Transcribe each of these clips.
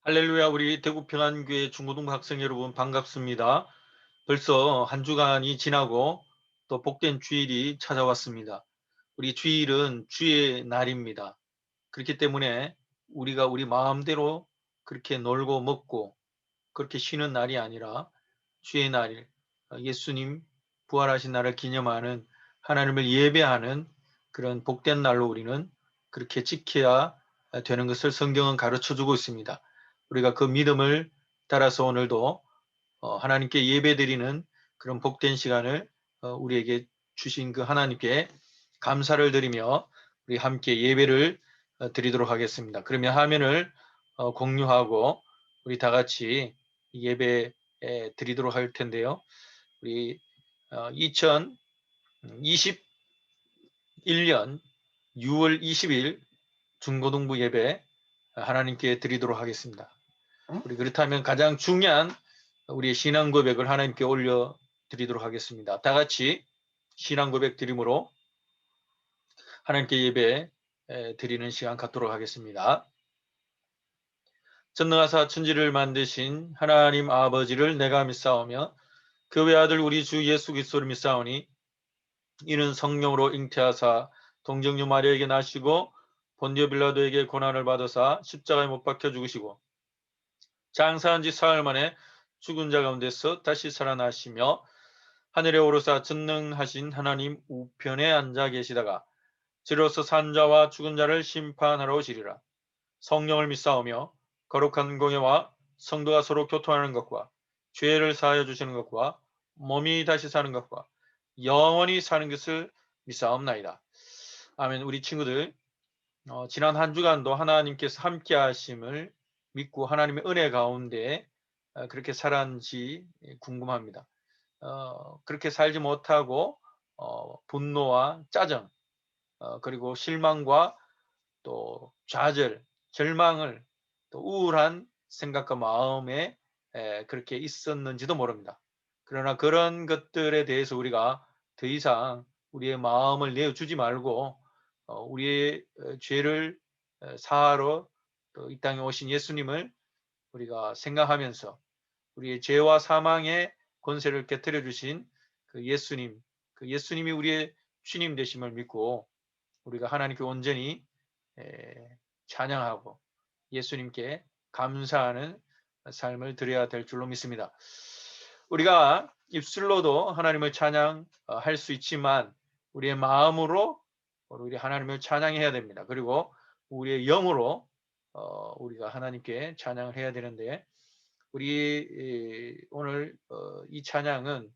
할렐루야, 우리 대구 평안교회 중고등부 학생 여러분 반갑습니다. 벌써 한 주간이 지나고 또 복된 주일이 찾아왔습니다. 우리 주일은 주의 날입니다. 그렇기 때문에 우리가 우리 마음대로 그렇게 놀고 먹고 그렇게 쉬는 날이 아니라 주의 날, 예수님 부활하신 날을 기념하는 하나님을 예배하는 그런 복된 날로 우리는 그렇게 지켜야 되는 것을 성경은 가르쳐주고 있습니다. 우리가 그 믿음을 따라서 오늘도 하나님께 예배드리는 그런 복된 시간을 우리에게 주신 그 하나님께 감사를 드리며 우리 함께 예배를 드리도록 하겠습니다. 그러면 화면을 공유하고 우리 다 같이 예배 드리도록 할 텐데요. 우리 2021년 6월 20일 중고등부 예배 하나님께 드리도록 하겠습니다. 우리 그렇다면 가장 중요한 우리의 신앙 고백을 하나님께 올려 드리도록 하겠습니다. 다 같이 신앙 고백 드림으로 하나님께 예배 드리는 시간 갖도록 하겠습니다. 전능하사 천지를 만드신 하나님 아버지를 내가 믿사오며 그 외아들 우리 주 예수 그리스도를 믿사오니 이는 성령으로 잉태하사 동정녀 마리아에게 나시고 본디오 빌라도에게 고난을 받으사 십자가에 못 박혀 죽으시고 장사한 지 사흘 만에 죽은 자 가운데서 다시 살아나시며 하늘에 오르사 전능하신 하나님 우편에 앉아 계시다가 저로서 산 자와 죽은 자를 심판하러 오시리라. 성령을 믿사오며 거룩한 공예와 성도가 서로 교통하는 것과 죄를 사하여 주시는 것과 몸이 다시 사는 것과 영원히 사는 것을 믿사옵나이다. 아멘. 우리 친구들 지난 한 주간도 하나님께서 함께 하심을 믿고 하나님의 은혜 가운데 그렇게 살았는지 궁금합니다. 그렇게 살지 못하고 분노와 짜증 그리고 실망과 또 좌절, 절망을 또 우울한 생각과 마음에 그렇게 있었는지도 모릅니다. 그러나 그런 것들에 대해서 우리가 더 이상 우리의 마음을 내어주지 말고 우리의 죄를 사하러 또 이 땅에 오신 예수님을 우리가 생각하면서 우리의 죄와 사망의 권세를 깨뜨려 주신 그 예수님, 그 예수님이 우리의 주님 되심을 믿고 우리가 하나님께 온전히 찬양하고 예수님께 감사하는 삶을 드려야 될 줄로 믿습니다. 우리가 입술로도 하나님을 찬양할 수 있지만 우리의 마음으로 우리 하나님을 찬양해야 됩니다. 그리고 우리의 영으로 우리가 하나님께 찬양을 해야 되는데 우리 오늘 이 찬양은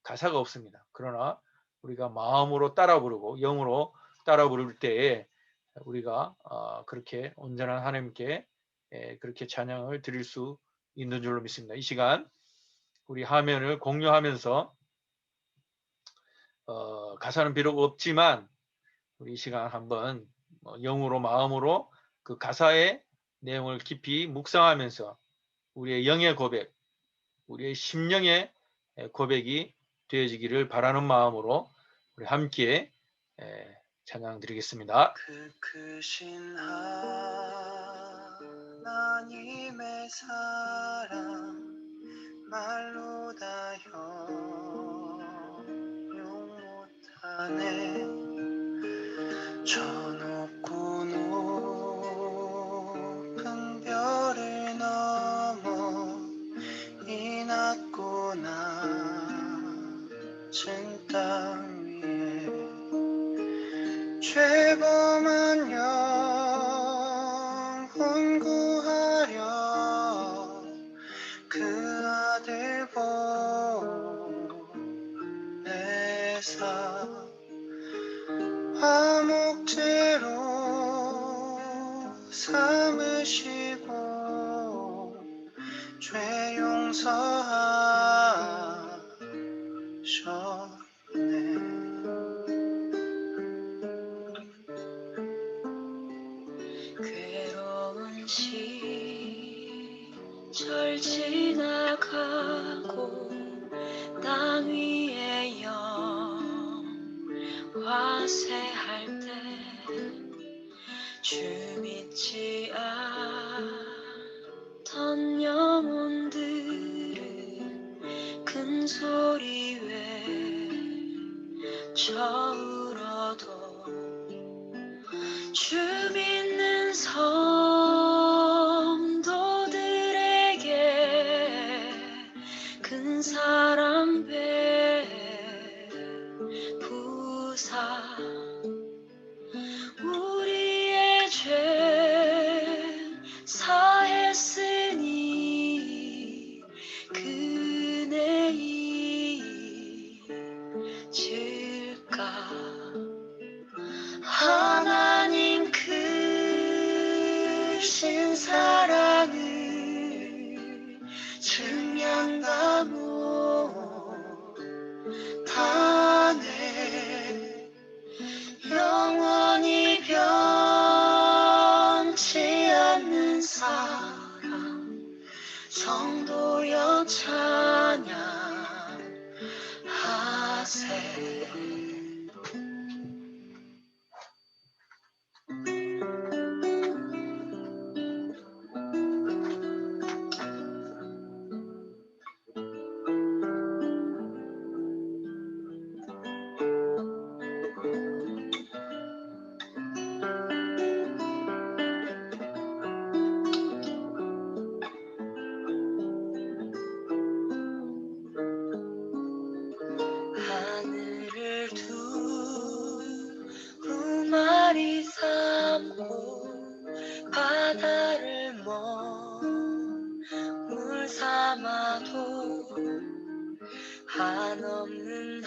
가사가 없습니다. 그러나 우리가 마음으로 따라 부르고 영으로 따라 부를 때에 우리가 그렇게 온전한 하나님께 그렇게 찬양을 드릴 수 있는 줄로 믿습니다. 이 시간 우리 화면을 공유하면서 가사는 비록 없지만 우리 이 시간 한번 영으로 마음으로 그 가사의 내용을 깊이 묵상하면서 우리의 영의 고백, 우리의 심령의 고백이 되어지기를 바라는 마음으로 우리 함께 찬양 드리겠습니다. 그 크신 하나님의 사랑 말로 다 형용 못하네. 저 높고 높은 별을 넘어 이 낮고 낮은 땅 위에 죄범한 영혼 구하려 그 아들 보내사 화목제로 삼으시고 죄 용서하셨네. 괴로운 시절 지나가고 땅 위에 영화세할 때 주 믿지 않던 저울어도 주 믿는 성도들에게 큰 사랑 베푸사 우리의 죄 사했으니 그네 잊을까 하나님 크신 사랑을 증량다 못하네 영원히 변치 않는 사랑 성도여 찬양하세 하늘을 두 마리 삼고 바다를 먹물 삼아도 한없는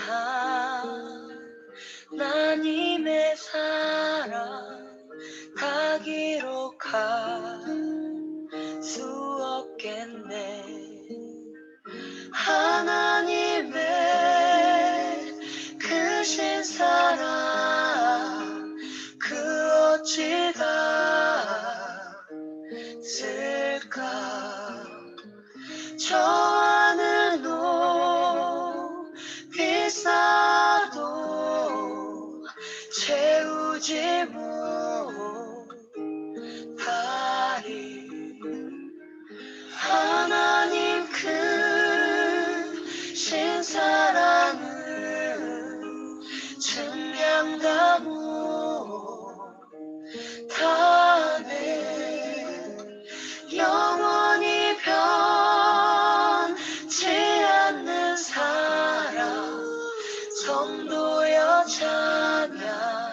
하나님의 사랑 다 기록할 수 없겠네 하나님의 크신 사랑 그 어찌 닿을까 저 하늘 높이 쌓아도 채우지 못하리 하나님 크신 사랑을 증량다 못하네 영원히 변치 않는 사랑 성도여 찬양하세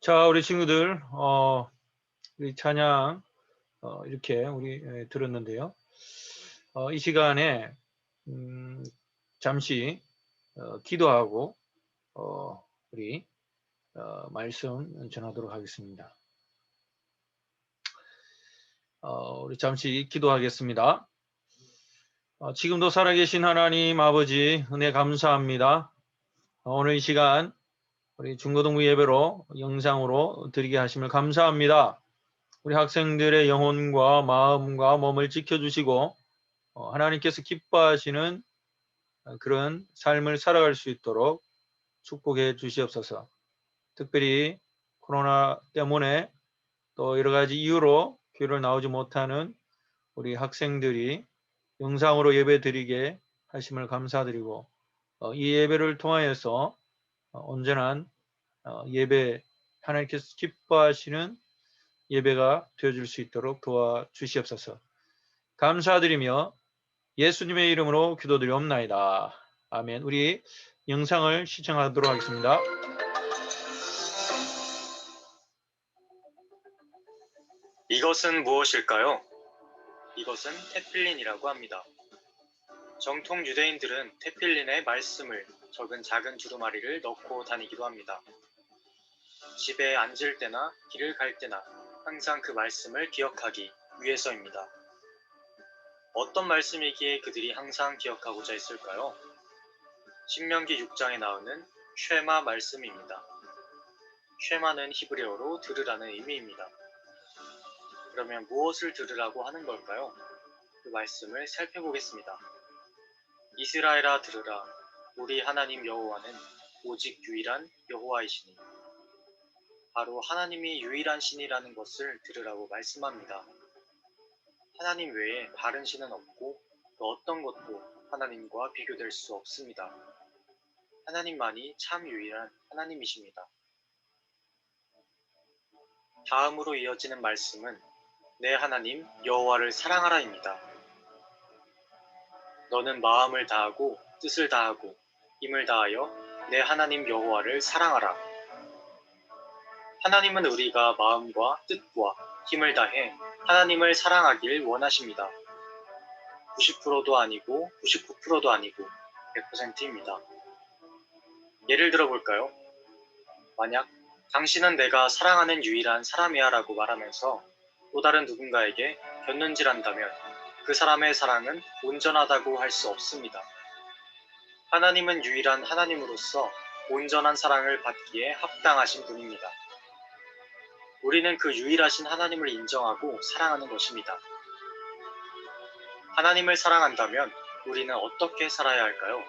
자, 우리 친구들, 우리 찬양 이렇게 우리 들었는데요. 이 시간에 잠시 기도하고 우리 말씀 전하도록 하겠습니다. 우리 잠시 기도하겠습니다. 지금도 살아계신 하나님 아버지 은혜 감사합니다. 오늘 이 시간 우리 중고등부 예배로 영상으로 드리게 하심을 감사합니다. 우리 학생들의 영혼과 마음과 몸을 지켜주시고 하나님께서 기뻐하시는 그런 삶을 살아갈 수 있도록 축복해 주시옵소서. 특별히 코로나 때문에 또 여러 가지 이유로 교회를 나오지 못하는 우리 학생들이 영상으로 예배 드리게 하심을 감사드리고 이 예배를 통하여서 온전한 예배 하나님께서 기뻐하시는 예배가 되어줄 수 있도록 도와주시옵소서. 감사드리며 예수님의 이름으로 기도드리옵나이다. 아멘. 우리 영상을 시청하도록 하겠습니다. 이것은 무엇일까요? 이것은 테필린이라고 합니다. 정통 유대인들은 테필린에 말씀을 적은 작은 두루마리를 넣고 다니기도 합니다. 집에 앉을 때나 길을 갈 때나 항상 그 말씀을 기억하기 위해서입니다. 어떤 말씀이기에 그들이 항상 기억하고자 했을까요? 신명기 6장에 나오는 쉐마 말씀입니다. 쉐마는 히브리어로 들으라는 의미입니다. 그러면 무엇을 들으라고 하는 걸까요? 그 말씀을 살펴보겠습니다. 이스라엘아 들으라. 우리 하나님 여호와는 오직 유일한 여호와이시니 바로 하나님이 유일한 신이라는 것을 들으라고 말씀합니다. 하나님 외에 다른 신은 없고 그 어떤 것도 하나님과 비교될 수 없습니다. 하나님만이 참 유일한 하나님이십니다. 다음으로 이어지는 말씀은 내 하나님 여호와를 사랑하라입니다. 너는 마음을 다하고 뜻을 다하고 힘을 다하여 내 하나님 여호와를 사랑하라. 하나님은 우리가 마음과 뜻과 힘을 다해 하나님을 사랑하길 원하십니다. 90%도 아니고 99%도 아니고 100%입니다. 예를 들어 볼까요? 만약 당신은 내가 사랑하는 유일한 사람이야 라고 말하면서 또 다른 누군가에게 곁눈질한다면 그 사람의 사랑은 온전하다고 할 수 없습니다. 하나님은 유일한 하나님으로서 온전한 사랑을 받기에 합당하신 분입니다. 우리는 그 유일하신 하나님을 인정하고 사랑하는 것입니다. 하나님을 사랑한다면 우리는 어떻게 살아야 할까요?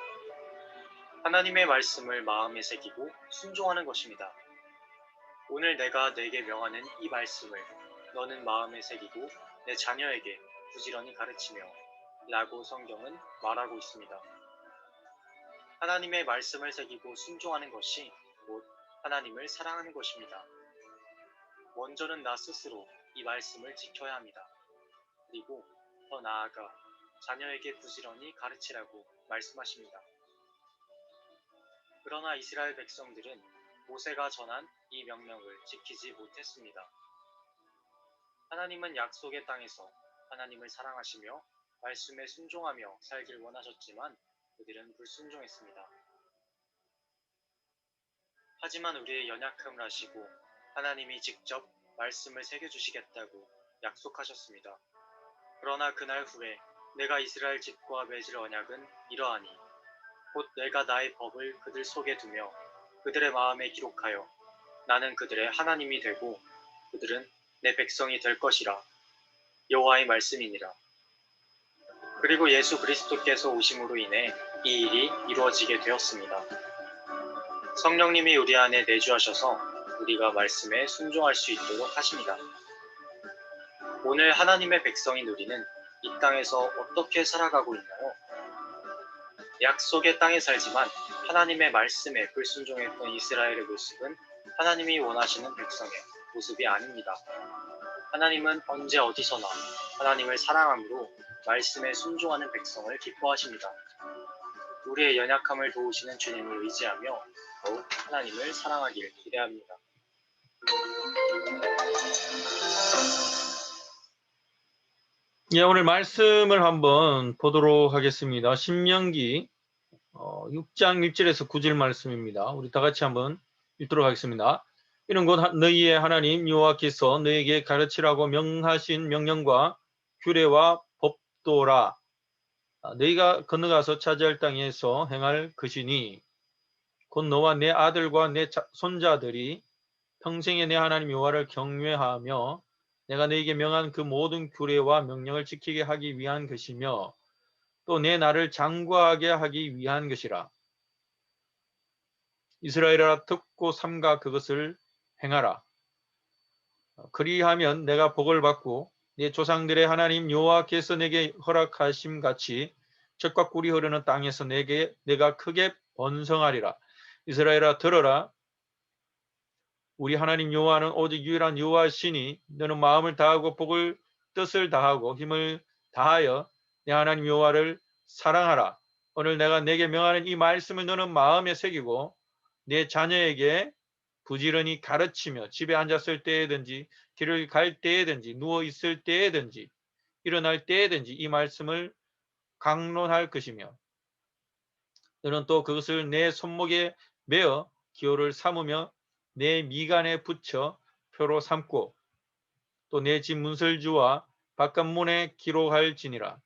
하나님의 말씀을 마음에 새기고 순종하는 것입니다. 오늘 내가 내게 명하는 이 말씀을 너는 마음에 새기고 내 자녀에게 부지런히 가르치며 라고 성경은 말하고 있습니다. 하나님의 말씀을 새기고 순종하는 것이 곧 하나님을 사랑하는 것입니다. 먼저는 나 스스로 이 말씀을 지켜야 합니다. 그리고 더 나아가 자녀에게 부지런히 가르치라고 말씀하십니다. 그러나 이스라엘 백성들은 모세가 전한 이 명령을 지키지 못했습니다. 하나님은 약속의 땅에서 하나님을 사랑하시며 말씀에 순종하며 살길 원하셨지만 그들은 불순종했습니다. 하지만 우리의 연약함을 아시고 하나님이 직접 말씀을 새겨주시겠다고 약속하셨습니다. 그러나 그날 후에 내가 이스라엘 집과 맺을 언약은 이러하니 곧 내가 나의 법을 그들 속에 두며 그들의 마음에 기록하여 나는 그들의 하나님이 되고 그들은 내 백성이 될 것이라. 여호와의 말씀이니라. 그리고 예수 그리스도께서 오심으로 인해 이 일이 이루어지게 되었습니다. 성령님이 우리 안에 내주하셔서 우리가 말씀에 순종할 수 있도록 하십니다. 오늘 하나님의 백성인 우리는 이 땅에서 어떻게 살아가고 있나요? 약속의 땅에 살지만 하나님의 말씀에 불순종했던 이스라엘의 모습은 하나님이 원하시는 백성의 모습이 아닙니다. 하나님은 언제 어디서나 하나님을 사랑함으로 말씀에 순종하는 백성을 기뻐하십니다. 우리의 연약함을 도우시는 주님을 의지하며 더욱 하나님을 사랑하길 기대합니다. 예, 오늘 말씀을 한번 보도록 하겠습니다. 신명기 6장 1절에서 9절 말씀입니다. 우리 다 같이 한번 읽도록 하겠습니다. 이는 곧 너희의 하나님 여호와께서 너희에게 가르치라고 명하신 명령과 규례와 법도라. 너희가 건너가서 차지할 땅에서 행할 것이니 곧 너와 내 아들과 내 손자들이 평생에 내 하나님 여호와를 경외하며 내가 너희에게 명한 그 모든 규례와 명령을 지키게 하기 위한 것이며 또 내 나를 장구하게 하기 위한 것이라. 이스라엘아 듣고 삼가 그것을 행하라. 그리하면 내가 복을 받고 내 조상들의 하나님 여호와께서 내게 허락하심 같이 젖과 꿀이 흐르는 땅에서 내가 크게 번성하리라. 이스라엘아 들어라. 우리 하나님 여호와는 오직 유일한 여호와시니 너는 마음을 다하고 복을 뜻을 다하고 힘을 다하여 내 하나님 여호와를 사랑하라. 오늘 내가 내게 명하는 이 말씀을 너는 마음에 새기고 내 자녀에게 부지런히 가르치며 집에 앉았을 때에든지 길을 갈 때에든지 누워 있을 때에든지 일어날 때에든지 이 말씀을 강론할 것이며 너는 또 그것을 내 손목에 메어 기호를 삼으며 내 미간에 붙여 표로 삼고 또 내 집 문설주와 바깥문에 기록할지니라.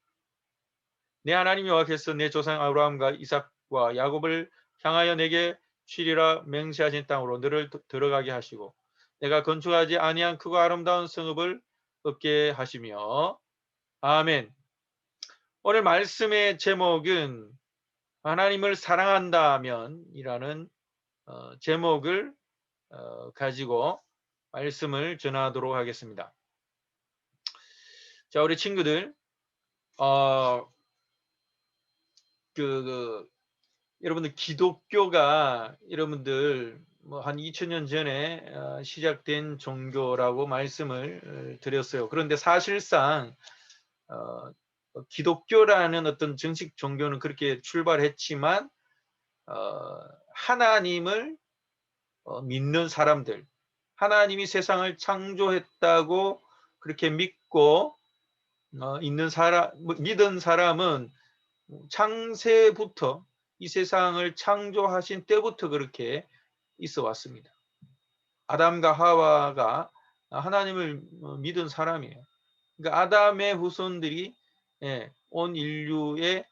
내 하나님 여호와께서 내 조상 아브라함과 이삭과 야곱을 향하여 내게 쉬리라 맹세하신 땅으로 너를 들어가게 하시고 내가 건축하지 아니한 크고 아름다운 성읍을 얻게 하시며 아멘. 오늘 말씀의 제목은 하나님을 사랑한다면이라는 제목을 가지고 말씀을 전하도록 하겠습니다. 자, 우리 친구들, 여러분들 기독교가 여러분들 뭐 한 2000년 전에 시작된 종교라고 말씀을 드렸어요. 그런데 사실상 기독교라는 어떤 정식 종교는 그렇게 출발했지만 하나님을 믿는 사람들, 하나님이 세상을 창조했다고 그렇게 믿고 믿은 사람은 창세부터 이 세상을 창조하신 때부터 그렇게 있어 왔습니다. 아담과 하와가 하나님을 믿은 사람이에요. 그러니까 아담의 후손들이 온 인류의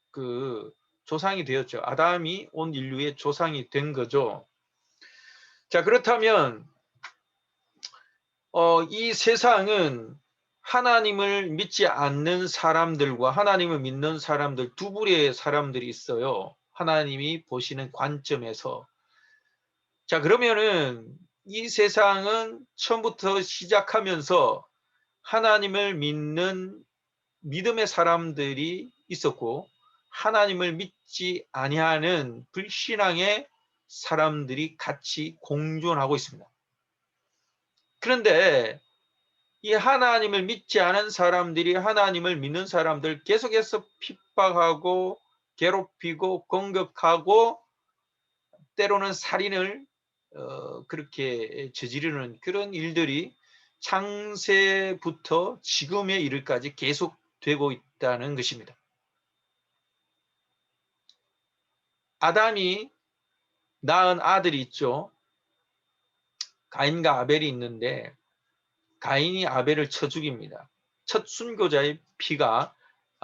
그 조상이 되었죠. 아담이 온 인류의 조상이 된 거죠. 자, 그렇다면 이 세상은 하나님을 믿지 않는 사람들과 하나님을 믿는 사람들 두 부류의 사람들이 있어요. 하나님이 보시는 관점에서. 자, 그러면은 이 세상은 처음부터 시작하면서 하나님을 믿는 믿음의 사람들이 있었고 하나님을 믿지 아니하는 불신앙의 사람들이 같이 공존하고 있습니다. 그런데 이 하나님을 믿지 않은 사람들이 하나님을 믿는 사람들 계속해서 핍박하고 괴롭히고 공격하고 때로는 살인을 그렇게 저지르는 그런 일들이 창세부터 지금의 일까지 계속되고 있다는 것입니다. 아담이 낳은 아들이 있죠. 가인과 아벨이 있는데 가인이 아벨을 쳐 죽입니다. 첫 순교자의 피가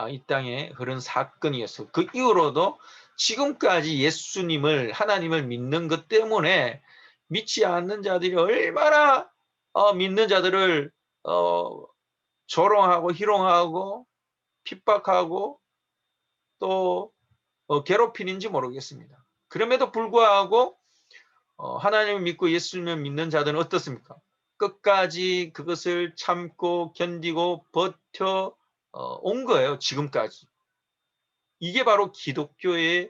이 땅에 흐른 사건이었어요. 그 이후로도 지금까지 예수님을 하나님을 믿는 것 때문에 믿지 않는 자들이 얼마나 믿는 자들을 조롱하고 희롱하고 핍박하고 또 괴롭히는지 모르겠습니다. 그럼에도 불구하고 하나님을 믿고 예수님을 믿는 자들은 어떻습니까? 끝까지 그것을 참고 견디고 버텨 온 거예요. 지금까지. 이게 바로 기독교의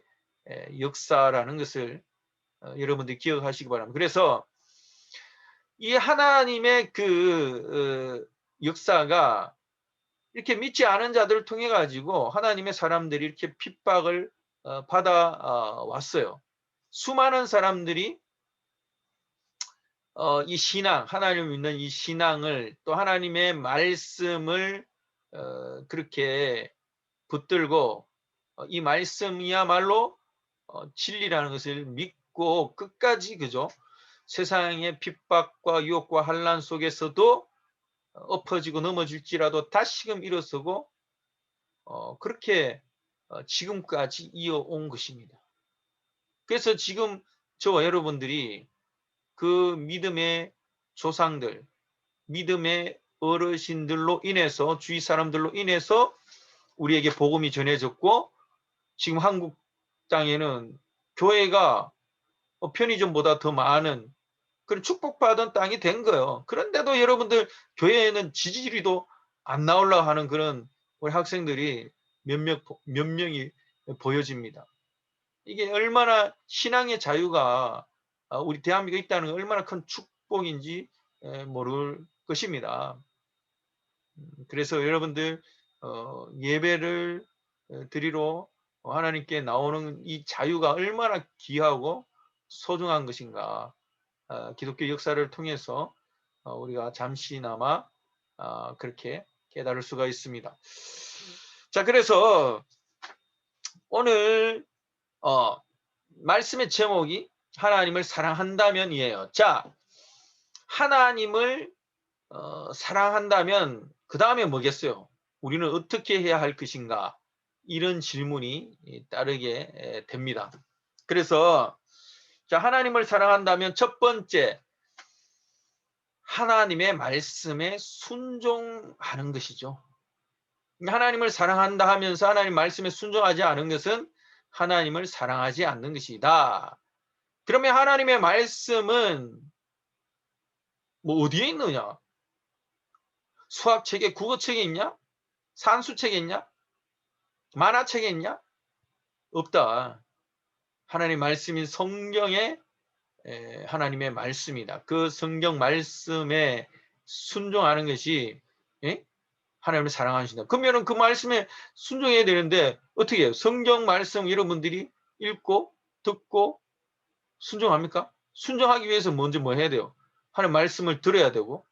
역사라는 것을 여러분들이 기억하시기 바랍니다. 그래서 이 하나님의 그 역사가 이렇게 믿지 않은 자들을 통해 가지고 하나님의 사람들이 이렇게 핍박을 받아 왔어요. 수많은 사람들이 이 신앙, 하나님을 믿는 이 신앙을 또 하나님의 말씀을 그렇게 붙들고 이 말씀이야말로 진리라는 것을 믿고 끝까지 그죠? 세상의 핍박과 유혹과 환난 속에서도 엎어지고 넘어질지라도 다시금 일어서고 그렇게 지금까지 이어온 것입니다. 그래서 지금 저와 여러분들이 그 믿음의 조상들, 믿음의 어르신들로 인해서 주위 사람들로 인해서 우리에게 복음이 전해졌고 지금 한국 땅에는 교회가 편의점보다 더 많은 그런 축복받은 땅이 된 거예요. 그런데도 여러분들 교회에는 지지리도 안 나오려고 하는 그런 우리 학생들이 몇 명이 보여집니다. 이게 얼마나 신앙의 자유가 우리 대한민국에 있다는 게 얼마나 큰 축복인지 모를 것입니다. 그래서 여러분들 예배를 드리러 하나님께 나오는 이 자유가 얼마나 귀하고 소중한 것인가 기독교 역사를 통해서 우리가 잠시나마 그렇게 깨달을 수가 있습니다. 자, 그래서 오늘 말씀의 제목이 하나님을 사랑한다면이에요. 자, 하나님을 사랑한다면 그 다음에 뭐겠어요? 우리는 어떻게 해야 할 것인가? 이런 질문이 따르게 됩니다. 그래서 자, 하나님을 사랑한다면 첫 번째 하나님의 말씀에 순종하는 것이죠. 하나님을 사랑한다 하면서 하나님 말씀에 순종하지 않은 것은 하나님을 사랑하지 않는 것이다. 그러면 하나님의 말씀은 뭐 어디에 있느냐? 수학책에, 국어책에 있냐? 산수책에 있냐? 만화책에 있냐? 없다. 하나님 말씀인 성경에 하나님의 말씀이다. 그 성경 말씀에 순종하는 것이 하나님을 사랑하신다. 그러면 그 말씀에 순종해야 되는데 어떻게 해요? 성경 말씀 여러분들이 읽고 듣고 순종합니까? 순종하기 위해서 먼저 뭐 해야 돼요? 하나님 말씀을 들어야 되고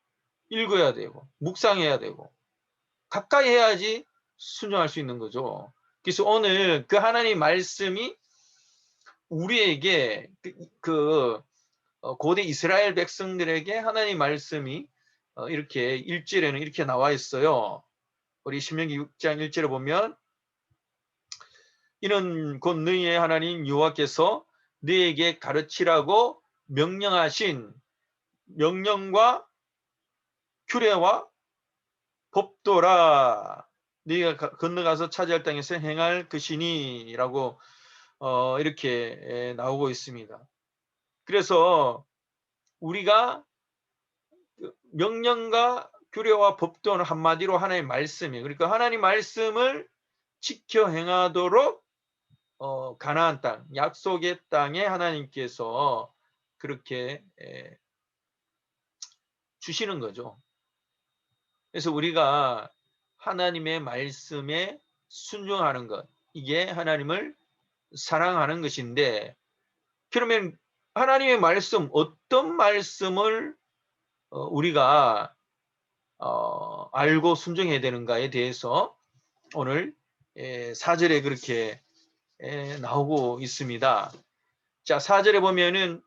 읽어야 되고 묵상해야 되고 가까이 해야지 순종할 수 있는 거죠. 그래서 오늘 그 하나님 말씀이 우리에게 고대 이스라엘 백성들에게 하나님 말씀이 이렇게 1절에는 이렇게 나와 있어요. 우리 신명기 6장 1절에 보면 이는 곧 너희의 하나님 여호와께서 너희에게 가르치라고 명령하신 명령과 규례와 법도라. 너희가 건너가서 차지할 땅에서 행할 것이니 라고 이렇게 나오고 있습니다. 그래서 우리가 명령과 규례와 법도는 한마디로 하나님의 말씀이에요. 그러니까 하나님 말씀을 지켜 행하도록 가나안 땅, 약속의 땅에 하나님께서 그렇게 주시는 거죠. 그래서 우리가 하나님의 말씀에 순종하는 것, 이게 하나님을 사랑하는 것인데, 그러면 하나님의 말씀, 어떤 말씀을 우리가 알고 순종해야 되는가에 대해서 오늘 4절에 그렇게 나오고 있습니다. 자, 4절에 보면은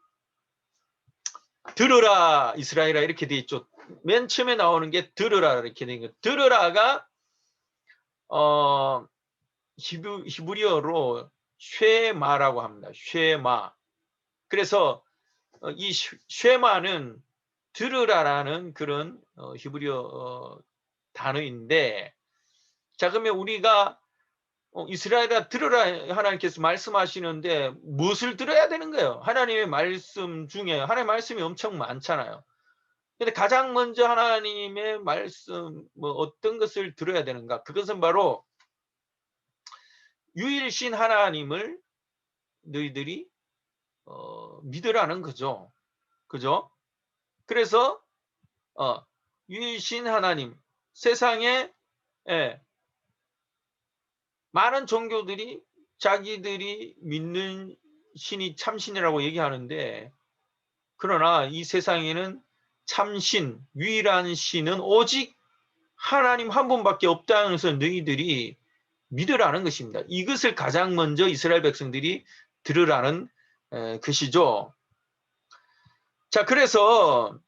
들으라 이스라엘아 이렇게 돼 있죠. 맨 처음에 나오는 게 들으라 이렇게 된 거. 들으라가 히브리어로 쉐마라고 합니다. 쉐마. 그래서 이 쉐마는 들으라라는 그런 히브리어 단어인데, 자 그러면 우리가 이스라엘아 들으라 하나님께서 말씀하시는데 무엇을 들어야 되는 거예요? 하나님의 말씀 중에 하나님의 말씀이 엄청 많잖아요. 근데 가장 먼저 하나님의 말씀 뭐 어떤 것을 들어야 되는가? 그것은 바로 유일신 하나님을 너희들이 믿으라는 거죠. 그죠? 그래서 유일신 하나님, 세상에 많은 종교들이 자기들이 믿는 신이 참신이라고 얘기하는데, 그러나 이 세상에는 참신, 유일한 신은 오직 하나님 한 분밖에 없다는 것을 너희들이 믿으라는 것입니다. 이것을 가장 먼저 이스라엘 백성들이 들으라는 것이죠. 자, 그래서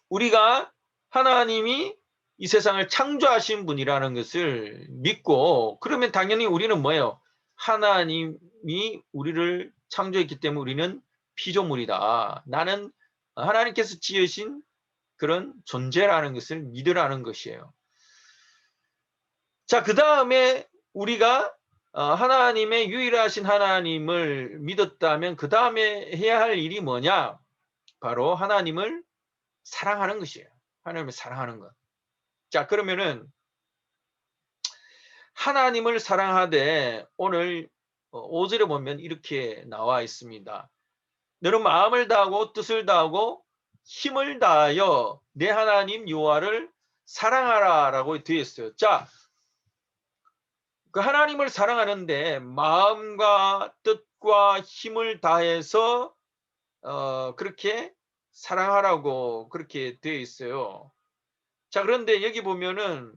우리가 하나님이 이 세상을 창조하신 분이라는 것을 믿고, 그러면 당연히 우리는 뭐예요? 하나님이 우리를 창조했기 때문에 우리는 피조물이다. 나는 하나님께서 지으신 그런 존재라는 것을 믿으라는 것이에요. 자, 그 다음에 우리가 하나님의 유일하신 하나님을 믿었다면 그 다음에 해야 할 일이 뭐냐? 바로 하나님을 사랑하는 것이에요. 하나님을 사랑하는 것. 자, 그러면은 하나님을 사랑하되 오늘 5절에 보면 이렇게 나와 있습니다. 너는 마음을 다하고 뜻을 다하고 힘을 다하여 내 하나님 여호와를 사랑하라 라고 되어 있어요. 자, 그 하나님을 사랑하는데 마음과 뜻과 힘을 다해서 그렇게 사랑하라고 그렇게 되어 있어요. 자, 그런데 여기 보면은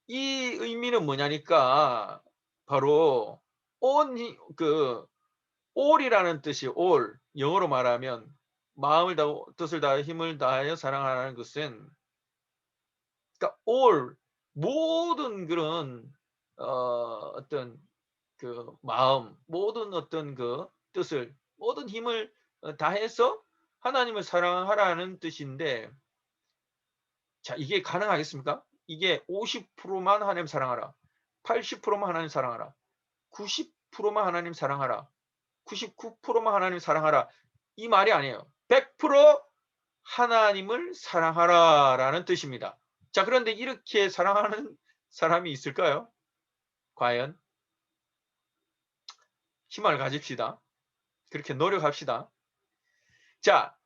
이 의미는 뭐냐니까 바로 all이라는 뜻이 all, 영어로 말하면 마음을 다하고 뜻을 다하여 힘을 다하여 사랑하라는 것은, 그러니까 all, 모든 그런 어떤 그 마음, 모든 어떤 그 뜻을, 모든 힘을 다해서 하나님을 사랑하라는 뜻인데, 자, 이게 가능하겠습니까? 이게 50%만 하나님 사랑하라, 80%만 하나님 사랑하라, 90%만 하나님 사랑하라, 99%만 하나님 사랑하라, 이 말이 아니에요. 100% 하나님을 사랑하라라는 뜻입니다. 자, 그런데 이렇게 사랑하는 사람이 있을까요? 과연? 힘을 가집시다. 그렇게 노력합시다. 자,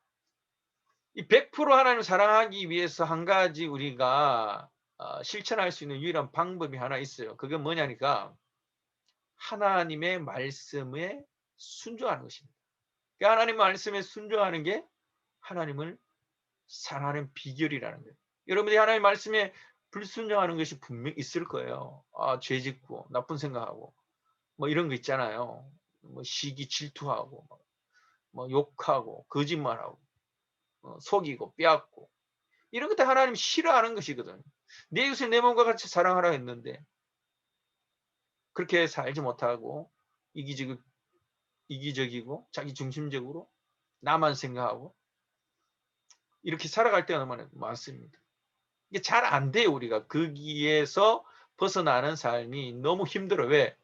이 100% 하나님을 사랑하기 위해서 한 가지 우리가 실천할 수 있는 유일한 방법이 하나 있어요. 그게 뭐냐니까 하나님의 말씀에 순종하는 것입니다. 하나님 말씀에 순종하는 게 하나님을 사랑하는 비결이라는 거예요. 여러분들이 하나님 말씀에 불순종하는 것이 분명히 있을 거예요. 죄 짓고 나쁜 생각하고 뭐 이런 거 있잖아요. 뭐 시기 질투하고 뭐 욕하고 거짓말하고 속이고 빼앗고 이런 것들 하나님 싫어하는 것이거든. 내 이웃을 내 몸과 같이 사랑하라 했는데 그렇게 살지 못하고 이기적이고 자기 중심적으로 나만 생각하고 이렇게 살아갈 때가 너무 많습니다. 이게 잘 안 돼요. 우리가 거기에서 벗어나는 삶이 너무 힘들어요. 왜?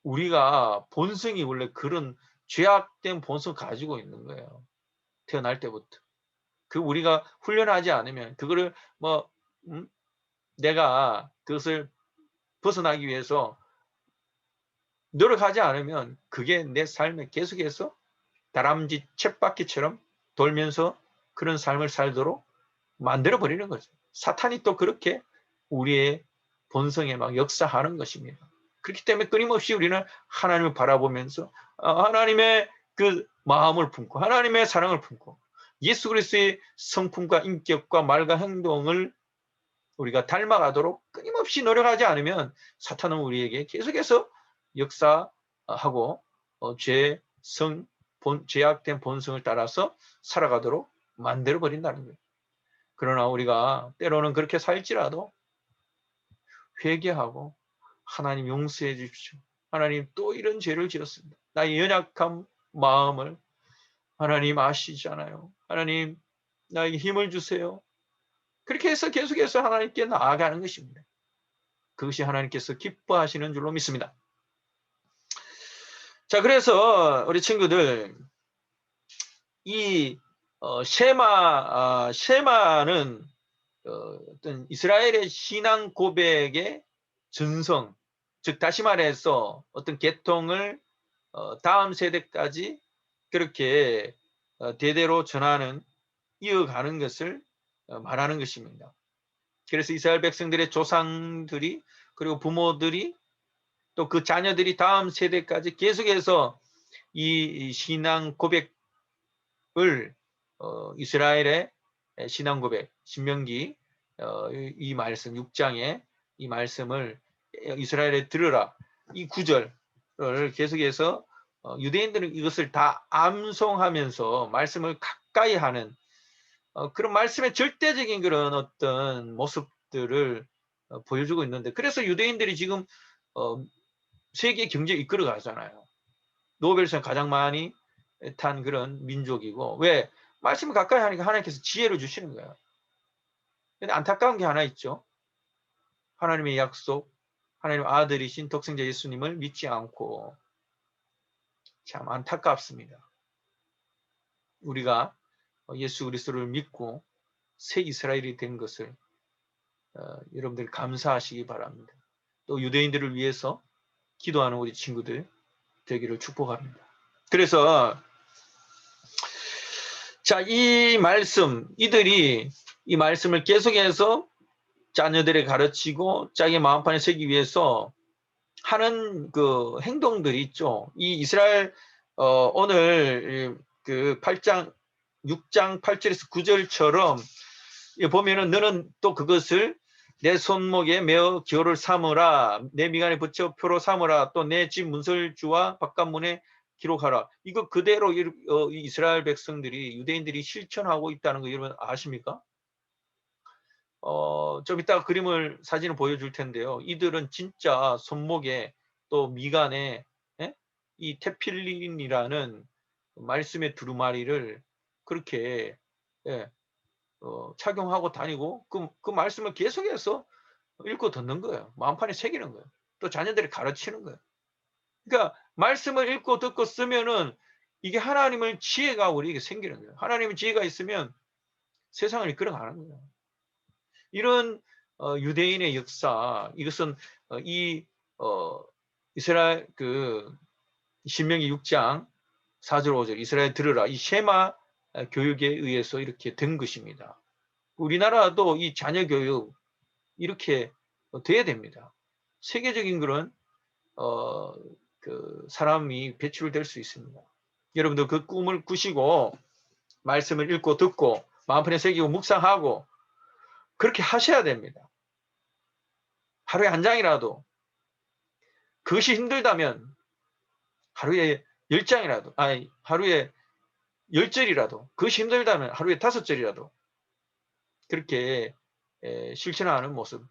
우리가 본성이 원래 그런 죄악된 본성을 가지고 있는 거예요. 태어날 때부터. 그 우리가 훈련하지 않으면 그거를 내가 그것을 벗어나기 위해서 노력하지 않으면 그게 내 삶에 계속해서 다람쥐 쳇바퀴처럼 돌면서 그런 삶을 살도록 만들어 버리는 거죠. 사탄이 또 그렇게 우리의 본성에 막 역사하는 것입니다. 그렇기 때문에 끊임없이 우리는 하나님을 바라보면서 하나님의 그 마음을 품고 하나님의 사랑을 품고 예수 그리스도의 성품과 인격과 말과 행동을 우리가 닮아가도록 끊임없이 노력하지 않으면 사탄은 우리에게 계속해서 역사하고 죄악된 본성을 따라서 살아가도록 만들어 버린다는 거예요. 그러나 우리가 때로는 그렇게 살지라도 회개하고 하나님 용서해 주십시오. 하나님 또 이런 죄를 지었습니다. 나의 연약한 마음을 하나님 아시잖아요. 하나님 나에게 힘을 주세요. 그렇게 해서 계속해서 하나님께 나아가는 것입니다. 그것이 하나님께서 기뻐하시는 줄로 믿습니다. 자, 그래서 우리 친구들 이 셰마는 어떤 이스라엘의 신앙 고백의 전성, 즉 다시 말해서 어떤 계통을 다음 세대까지 그렇게 대대로 전하는 이어가는 것을 말하는 것입니다. 그래서 이스라엘 백성들의 조상들이 그리고 부모들이 또 그 자녀들이 다음 세대까지 계속해서 이 신앙 고백을 이스라엘의 신앙 고백 신명기 이 말씀 6장에 이 말씀을 이스라엘에 들으라 이 구절을 계속해서 유대인들은 이것을 다 암송하면서 말씀을 가까이 하는 그런 말씀의 절대적인 그런 어떤 모습들을 보여주고 있는데 그래서 유대인들이 지금 세계 경제에 이끌어 가잖아요. 노벨상 가장 많이 탄 그런 민족이고 왜? 말씀을 가까이 하니까 하나님께서 지혜를 주시는 거예요. 근데 안타까운 게 하나 있죠. 하나님의 약속, 하나님의 아들이신 독생자 예수님을 믿지 않고 참 안타깝습니다. 우리가 예수 그리스도를 믿고 새 이스라엘이 된 것을 여러분들 감사하시기 바랍니다. 또 유대인들을 위해서 기도하는 우리 친구들 되기를 축복합니다. 그래서 자, 이 말씀, 이들이 이 말씀을 계속해서 자녀들에게 가르치고 자기 마음판에 새기 위해서 하는 그 행동들이 있죠. 이 이스라엘 오늘 그 8장 6장 8절에서 9절처럼 보면은 너는 또 그것을 내 손목에 메어 기호를 삼으라 내 미간에 붙여 표로 삼으라 또 내 집 문설주와 바깥문에 기록하라. 이거 그대로 이스라엘 백성들이 유대인들이 실천하고 있다는 거 여러분 아십니까? 좀 이따가 그림을 사진을 보여줄 텐데요. 이들은 진짜 손목에 또 미간에 이 테필린이라는 말씀의 두루마리를 그렇게 착용하고 다니고 그 말씀을 계속해서 읽고 듣는 거예요. 마음판에 새기는 거예요. 또 자녀들이 가르치는 거예요. 그러니까 말씀을 읽고 듣고 쓰면은 이게 하나님의 지혜가 우리에게 생기는 거예요. 하나님의 지혜가 있으면 세상을 이끌어가는 거예요. 이런 유대인의 역사, 이것은 이 이스라엘 신명기 6장 4절 5절 이스라엘 들으라 이 쉐마 교육에 의해서 이렇게 된 것입니다. 우리나라도 이 자녀 교육 이렇게 돼야 됩니다. 세계적인 그런 사람이 배출될 수 있습니다. 여러분들 그 꿈을 꾸시고 말씀을 읽고 듣고 마음판에 새기고 묵상하고 그렇게 하셔야 됩니다. 하루에 한 장이라도 그것이 힘들다면 하루에 10장이라도 아니 하루에 10절이라도 그것이 힘들다면 하루에 5절이라도 그렇게 실천하는 모습.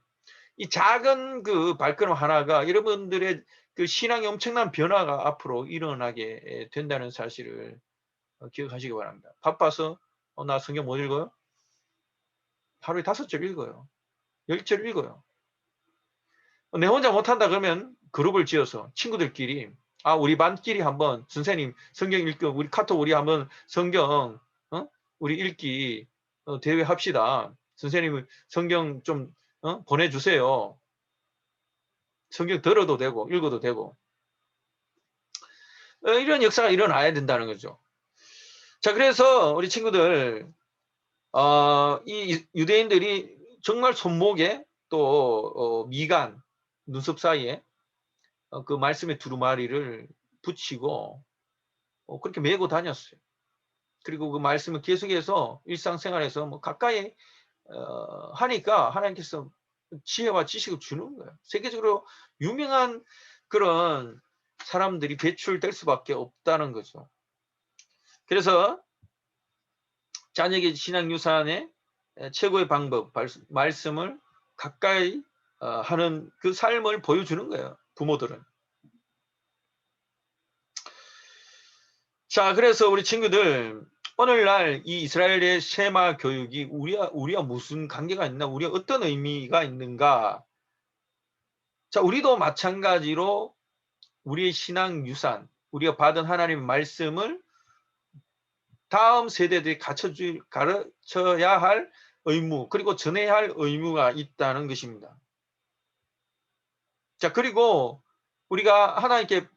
이 작은 그 발걸음 하나가 여러분들의 그 신앙의 엄청난 변화가 앞으로 일어나게 된다는 사실을 기억하시기 바랍니다. 바빠서 나 성경 못 읽어요? 하루에 5절 읽어요. 10절 읽어요. 내 혼자 못한다 그러면 그룹을 지어서 친구들끼리 우리 반끼리 한번 선생님 성경 읽고 우리 카톡 우리 한번 성경 우리 읽기 대회 합시다. 선생님 성경 좀 보내주세요. 성경 들어도 되고 읽어도 되고 이런 역사가 일어나야 된다는 거죠. 자, 그래서 우리 친구들 이 유대인들이 정말 손목에 또 미간 눈썹 사이에 그 말씀의 두루마리를 붙이고 그렇게 메고 다녔어요. 그리고 그 말씀을 계속해서 일상생활에서 뭐 가까이 하니까 하나님께서 지혜와 지식을 주는 거예요. 세계적으로 유명한 그런 사람들이 배출될 수밖에 없다는 거죠. 그래서 자녀에게 신앙 유산의 최고의 방법, 말씀을 가까이 하는 그 삶을 보여주는 거예요. 부모들은. 자, 그래서 우리 친구들 오늘날 이 이스라엘의 쉐마 교육이 우리와 무슨 관계가 있나, 우리가 어떤 의미가 있는가. 자, 우리도 마찬가지로 우리의 신앙 유산, 우리가 받은 하나님의 말씀을 다음 세대들이 가르쳐야 할 의무, 그리고 전해야 할 의무가 있다는 것입니다. 자, 그리고 우리가 하나님께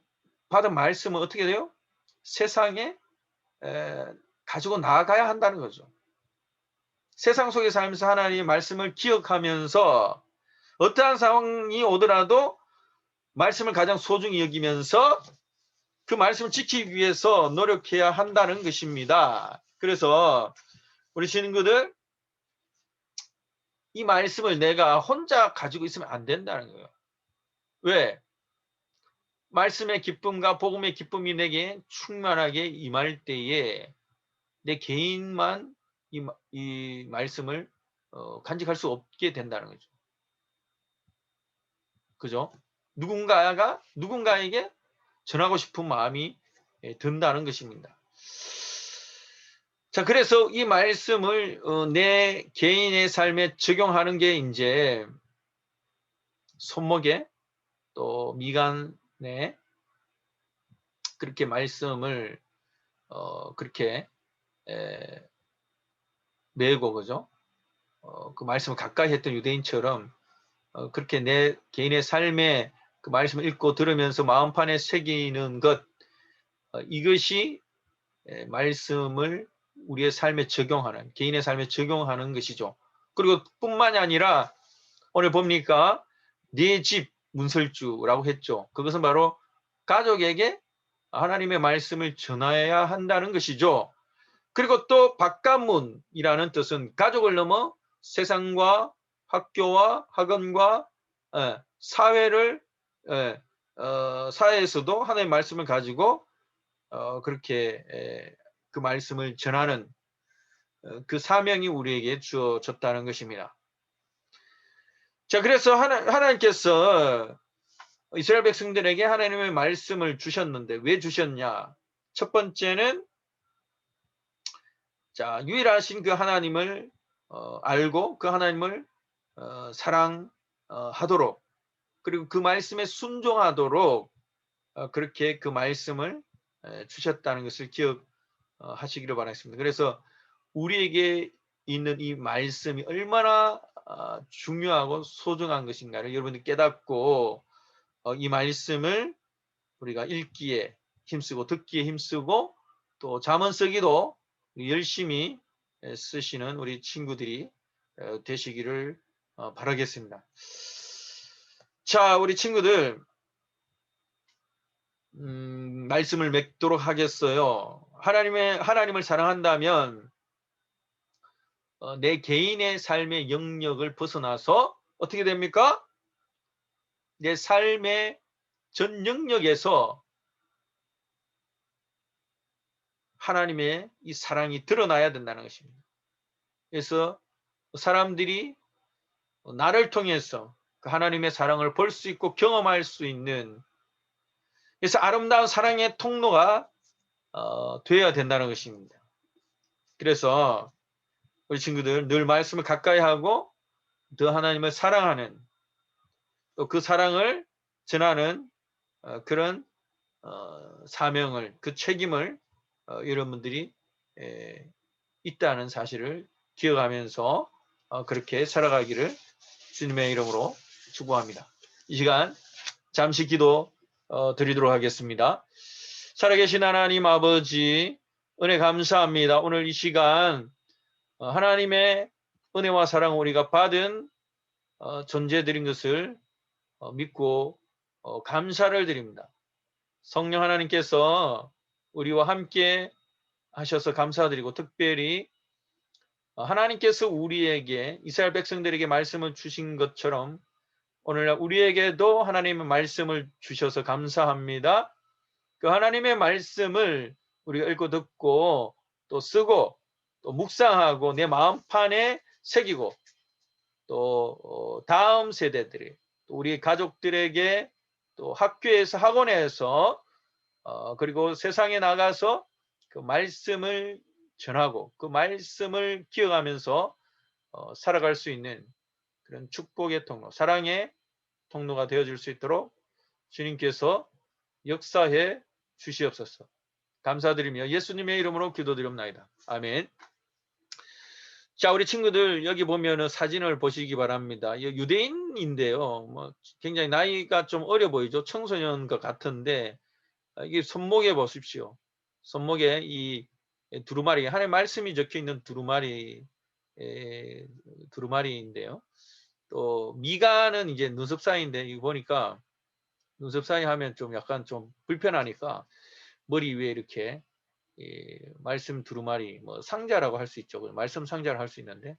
받은 말씀은 어떻게 돼요? 세상에 가지고 나아가야 한다는 거죠. 세상 속에 살면서 하나님의 말씀을 기억하면서 어떠한 상황이 오더라도 말씀을 가장 소중히 여기면서 그 말씀을 지키기 위해서 노력해야 한다는 것입니다. 그래서 우리 친구들 이 말씀을 내가 혼자 가지고 있으면 안 된다는 거예요. 왜? 말씀의 기쁨과 복음의 기쁨이 내게 충만하게 임할 때에 내 개인만 이 말씀을 간직할 수 없게 된다는 거죠. 그죠? 누군가에게 전하고 싶은 마음이 든다는 것입니다. 자, 그래서 이 말씀을 내 개인의 삶에 적용하는 게 이제 손목에 또 미간에 그렇게 말씀을 그렇게 메고 그죠? 그 말씀을 가까이 했던 유대인처럼 그렇게 내 개인의 삶에 그 말씀을 읽고 들으면서 마음판에 새기는 것 이것이 말씀을 우리의 삶에 적용하는 개인의 삶에 적용하는 것이죠. 그리고 뿐만이 아니라 오늘 봅니까? 네 집 문설주라고 했죠. 그것은 바로 가족에게 하나님의 말씀을 전해야 한다는 것이죠. 그리고 또 바깥문이라는 뜻은 가족을 넘어 세상과 학교와 학원과 사회를 사회에서도 하나님의 말씀을 가지고 그렇게 그 말씀을 전하는 그 사명이 우리에게 주어졌다는 것입니다. 자, 그래서 하나님께서 이스라엘 백성들에게 하나님의 말씀을 주셨는데 왜 주셨냐? 첫 번째는 자, 유일하신 그 하나님을 알고 그 하나님을 사랑하도록, 그리고 그 말씀에 순종하도록 그렇게 그 말씀을 주셨다는 것을 기억하시기를 바라겠습니다. 그래서 우리에게 있는 이 말씀이 얼마나 중요하고 소중한 것인가를 여러분들이 깨닫고 이 말씀을 우리가 읽기에 힘쓰고 듣기에 힘쓰고 또 잠언 쓰기도 열심히 쓰시는 우리 친구들이 되시기를 바라겠습니다. 자, 우리 친구들 말씀을 맺도록 하겠어요. 하나님을 사랑한다면 내 개인의 삶의 영역을 벗어나서 어떻게 됩니까? 내 삶의 전 영역에서 하나님의 이 사랑이 드러나야 된다는 것입니다. 그래서 사람들이 나를 통해서 그 하나님의 사랑을 볼 수 있고 경험할 수 있는, 그래서 아름다운 사랑의 통로가 되어야 된다는 것입니다. 그래서 우리 친구들 늘 말씀을 가까이 하고 더 하나님을 사랑하는, 또 그 사랑을 전하는 그런 사명을, 그 책임을 여러분들이 있다는 사실을 기억하면서 그렇게 살아가기를 주님의 이름으로 축복합니다. 이 시간 잠시 기도 드리도록 하겠습니다. 살아계신 하나님 아버지, 은혜 감사합니다. 오늘 이 시간 하나님의 은혜와 사랑을 우리가 받은 존재들인 것을 믿고 감사를 드립니다. 성령 하나님께서 우리와 함께 하셔서 감사드리고, 특별히 하나님께서 우리에게, 이스라엘 백성들에게 말씀을 주신 것처럼 오늘날 우리에게도 하나님의 말씀을 주셔서 감사합니다. 그 하나님의 말씀을 우리가 읽고 듣고 또 쓰고 또 묵상하고 내 마음판에 새기고, 또 다음 세대들이, 또 우리 가족들에게, 또 학교에서, 학원에서 그리고 세상에 나가서 그 말씀을 전하고 그 말씀을 기억하면서 살아갈 수 있는 그런 축복의 통로, 사랑의 통로가 되어질 수 있도록 주님께서 역사해 주시옵소서. 감사드리며 예수님의 이름으로 기도드립니다. 아멘. 자, 우리 친구들 여기 보면은 사진을 보시기 바랍니다. 유대인인데요. 뭐 굉장히 나이가 좀 어려 보이죠. 청소년과 같은데 이게 손목에 보십시오. 손목에 이 두루마리, 하나님의 말씀이 적혀 있는 두루마리인데요. 또 미간은 이제 눈썹 사이인데, 이거 보니까 눈썹 사이 하면 좀 약간 좀 불편하니까 머리 위에 이렇게 말씀 두루마리, 뭐 상자라고 할 수 있죠. 말씀 상자를 할 수 있는데,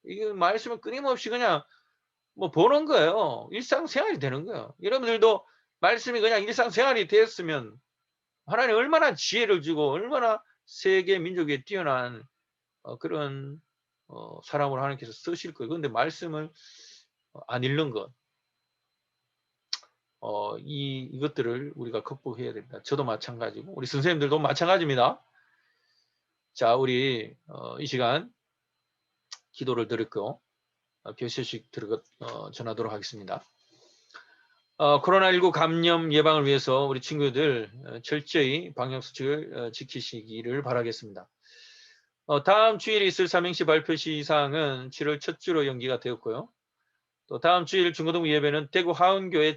이게 말씀을 끊임없이 그냥 뭐 보는 거예요. 일상생활이 되는 거예요. 여러분들도 말씀이 그냥 일상생활이 되었으면 하나님 얼마나 지혜를 주고 얼마나 세계 민족에 뛰어난 그런 사람으로 하나님께서 쓰실 거예요. 그런데 말씀을 안 읽는 것, 이것들을 우리가 극복해야 됩니다. 저도 마찬가지고 우리 선생님들도 마찬가지입니다. 자, 우리 이 시간 기도를 드렸고 교실식 전하도록 하겠습니다. 코로나19 감염 예방을 위해서 우리 친구들 철저히 방역수칙을 지키시기를 바라겠습니다. 다음 주일에 있을 삼행시 발표 시상은 7월 첫 주로 연기가 되었고요. 또 다음 주일 중고등부 예배는 대구 하은교회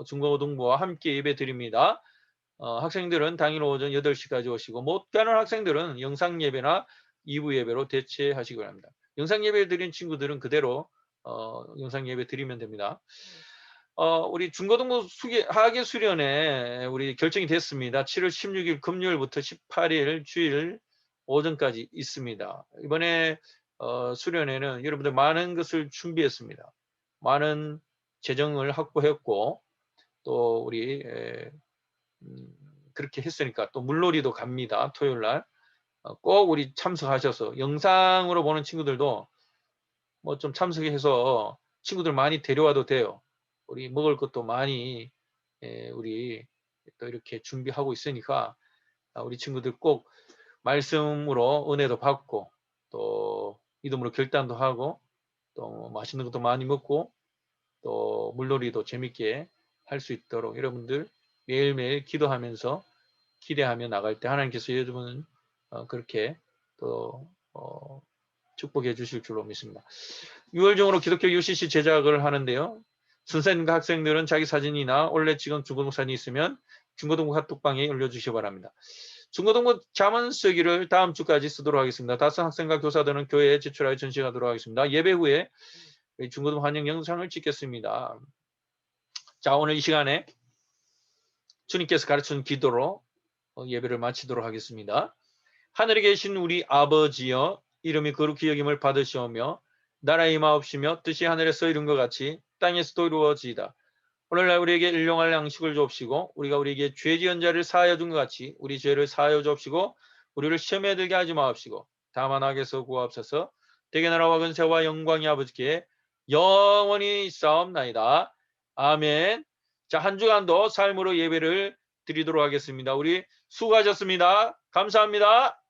중고등부와 함께 예배 드립니다. 학생들은 당일 오전 8시까지 오시고, 못 가는 학생들은 영상 예배나 2부 예배로 대체하시기 바랍니다. 영상 예배 드린 친구들은 그대로 영상 예배 드리면 됩니다. 우리 중고등부 하계 수련회 우리 결정이 됐습니다. 7월 16일 금요일부터 18일 주일 오전까지 있습니다. 이번에 수련회는 여러분들 많은 것을 준비했습니다. 많은 재정을 확보했고, 또 우리 그렇게 했으니까 또 물놀이도 갑니다. 토요일날 꼭 우리 참석하셔서, 영상으로 보는 친구들도 뭐 좀 참석해서 친구들 많이 데려와도 돼요. 우리 먹을 것도 많이 우리 또 이렇게 준비하고 있으니까 우리 친구들 꼭 말씀으로 은혜도 받고 또 믿음으로 결단도 하고 또 맛있는 것도 많이 먹고 또 물놀이도 재밌게 할 수 있도록 여러분들 매일매일 기도하면서 기대하며 나갈 때 하나님께서 여러분은 그렇게 또 축복해 주실 줄로 믿습니다. 6월 중으로 기독교 UCC 제작을 하는데요. 선생님과 학생들은 자기 사진이나 원래 찍은 중고등부 사진이 있으면 중고등부 카톡방에 올려주시기 바랍니다. 중고등부 자문 쓰기를 다음 주까지 쓰도록 하겠습니다. 다섯 학생과 교사들은 교회에 제출하여 전시하도록 하겠습니다. 예배 후에 중고등부 환영 영상을 찍겠습니다. 자, 오늘 이 시간에 주님께서 가르친 기도로 예배를 마치도록 하겠습니다. 하늘에 계신 우리 아버지여, 이름이 거룩히 여김을 받으시오며 나라의 임하옵시며 뜻이 하늘에서 이룬 것 같이 땅에서도 이루어지이다. 오늘날 우리에게 일용할 양식을 주옵시고 우리가 우리에게 죄 지은 자를 사하여 준 것 같이 우리 죄를 사하여 주옵시고 우리를 시험에 들게 하지 마옵시고 다만 악에서 구하옵소서. 대개 나라와 근세와 영광이 아버지께 영원히 있사옵나이다. 아멘. 자, 한 주간도 삶으로 예배를 드리도록 하겠습니다. 우리 수고하셨습니다. 감사합니다.